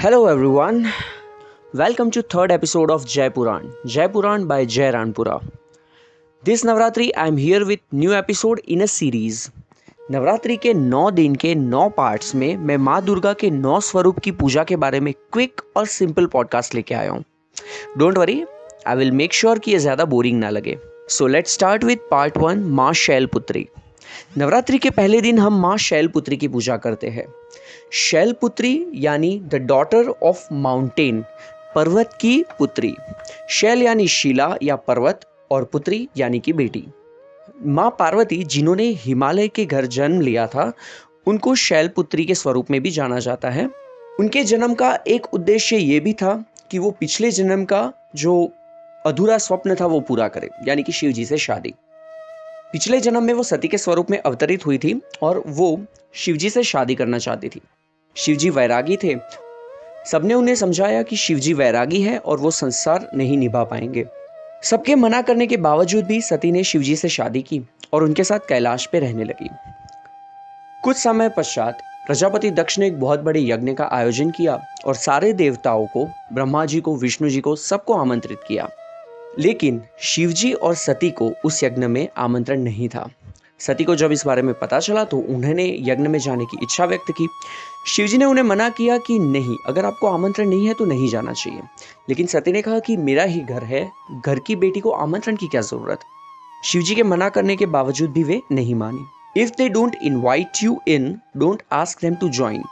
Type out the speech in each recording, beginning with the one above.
Hello everyone, welcome to third episode of Jai Puran by Jai Ranpura. This Navratri I am here with new episode in a series. Navratri के 9 दिन के 9 parts में मैं माँ दुर्गा के 9 स्वरूप की पूजा के बारे में क्विक और सिंपल पॉडकास्ट लेके आया हूँ. Don't worry, I will make sure कि ये ज़्यादा बोरिंग ना लगे. So let's start with part 1, माँ शैलपुत्री. नवरात्रि के पहले दिन हम माँ शैलपुत्री की पूजा करते हैं. शैलपुत्री यानी द डॉटर ऑफ माउंटेन, पर्वत की पुत्री. शैल यानी शिला या पर्वत और पुत्री यानी कि बेटी. माँ पार्वती जिन्होंने हिमालय के घर जन्म लिया था, उनको शैलपुत्री के स्वरूप में भी जाना जाता है. उनके जन्म का एक उद्देश्य ये भी था कि वो पिछले जन्म का जो अधूरा स्वप्न था वो पूरा करे, यानी कि शिव जी से शादी. पिछले जन्म में वो सती के स्वरूप में अवतरित हुई थी और वो शिवजी से शादी करना चाहती थी. शिवजी वैरागी थे. सबने उन्हें समझाया कि शिवजी वैरागी है और वो संसार नहीं निभा पाएंगे. सबके मना करने के बावजूद भी सती ने शिवजी से शादी की और उनके साथ कैलाश पे रहने लगी. कुछ समय पश्चात प्रजापति दक्ष ने एक बहुत बड़े यज्ञ का आयोजन किया और सारे देवताओं को, ब्रह्मा जी को, विष्णु जी को, सबको आमंत्रित किया. लेकिन शिवजी और सती को उस यज्ञ में आमंत्रण नहीं था. सती को जब इस बारे में पता चला तो उन्होंने यज्ञ में जाने की इच्छा व्यक्त की. शिवजी ने उन्हें मना किया कि नहीं, अगर आपको आमंत्रण नहीं है तो नहीं जाना चाहिए. लेकिन सती ने कहा कि मेरा ही घर है, घर की बेटी को आमंत्रण की क्या जरूरत. शिवजी के मना करने के बावजूद भी वे नहीं मानी. If they don't invite you in, don't ask them to join.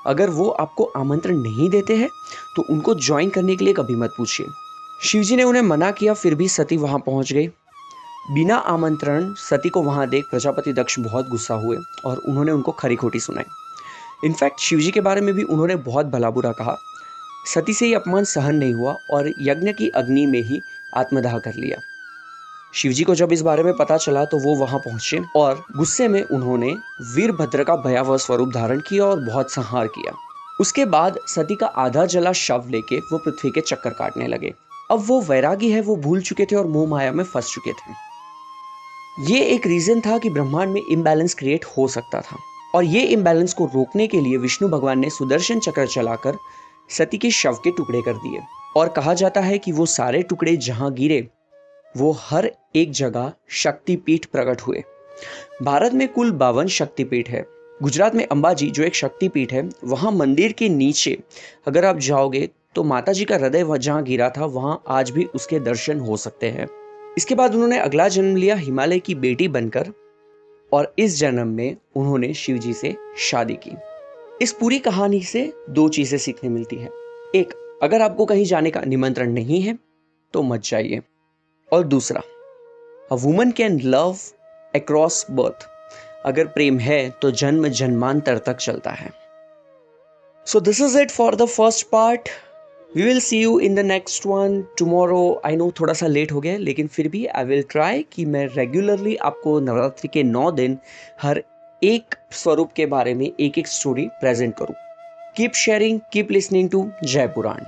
अगर वो आपको आमंत्रण नहीं देते हैं तो उनको ज्वाइन करने के लिए कभी मत पूछिए. शिवजी ने उन्हें मना किया, फिर भी सती वहां पहुंच गई. बिना आमंत्रण सती को वहां देख प्रजापति दक्ष बहुत गुस्सा हुए और उन्होंने उनको खरी खोटी सुनाई. इनफैक्ट शिवजी के बारे में भी उन्होंने बहुत भला बुरा कहा. सती से ये अपमान सहन नहीं हुआ और यज्ञ की अग्नि में ही आत्मदाह कर लिया. शिवजी को जब इस बारे में पता चला तो वो वहां पहुंचे और गुस्से में उन्होंने वीरभद्र का भयावह स्वरूप धारण किया और बहुत संहार किया. उसके बाद सती का आधा जला शव लेके वो पृथ्वी के चक्कर काटने लगे. अब वो वैरागी है, वो भूल चुके थे और मोह माया में फंस चुके थे. ये एक रीजन था कि ब्रह्मांड में इम्बैलेंस क्रिएट हो सकता था और ये इम्बैलेंस को रोकने के लिए विष्णु भगवान ने सुदर्शन चक्र चलाकर सती के शव के टुकड़े कर दिए. और कहा जाता है कि वो सारे टुकड़े जहां गिरे वो हर एक जगह शक्तिपीठ प्रकट हुए. भारत में कुल 52 शक्तिपीठ है. गुजरात में अंबाजी जो एक शक्तिपीठ है, वहां मंदिर के नीचे अगर आप जाओगे तो माता जी का हृदय जहां गिरा था वहां आज भी उसके दर्शन हो सकते हैं. इसके बाद उन्होंने अगला जन्म लिया हिमालय की बेटी बनकर और इस जन्म में उन्होंने शिव जी से शादी की. इस पूरी कहानी से 2 चीजें सीखने मिलती है. एक, अगर आपको कहीं जाने का निमंत्रण नहीं है तो मत जाइए. और दूसरा, a woman can love across birth. अगर प्रेम है तो जन्म जन्मांतर तक चलता है. So this is it for the first part. We will see you in the next one tomorrow. I know थोड़ा सा लेट हो गया, लेकिन फिर भी I will try कि मैं रेगुलरली आपको नवरात्रि के 9 दिन हर एक स्वरूप के बारे में एक एक स्टोरी प्रेजेंट करूं. Keep sharing, keep listening to Jai Purana.